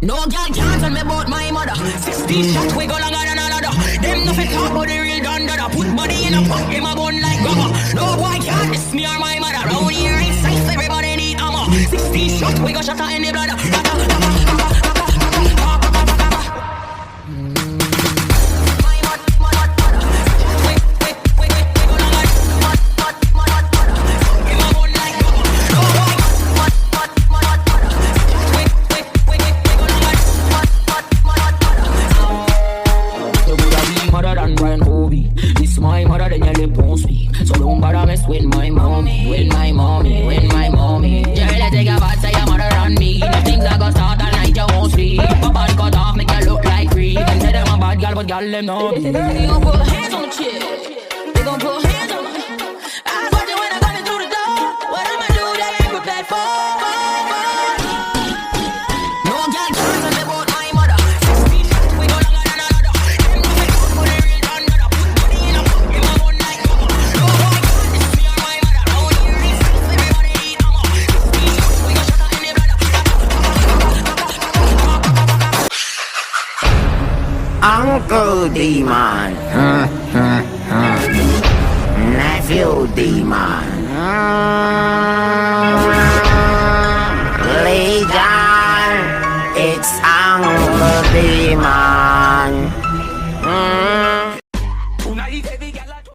No girl can't tell me about my mother. 16 shots we go longer than another. Them nothing talk about the real done dada. Put body in a pot, them a bun like rubber. No boy can't diss me or my mother. Round here in size, everybody need armor. 16 shots we go shatter in the blood. With my mommy, with my mommy, with my mommy. Yeah, let's take a bad say your mother on me. The things I got start all night, you won't sleep. My body cut off, make you look like creep. Them say them a bad girl, but girl them know me. They gon' put hands on the chick. They gon' put hands on my. I watch it when I come in through the door. What I'ma do, they ain't prepared for. No girl can't tell me about my mother. 16 shots, we go longer than another. Them no fake out for the real done dada. Put money in a pocket, my one like rubber. No boy. Uncle Demon, Nephew Demon, Legion, it's Uncle Demon.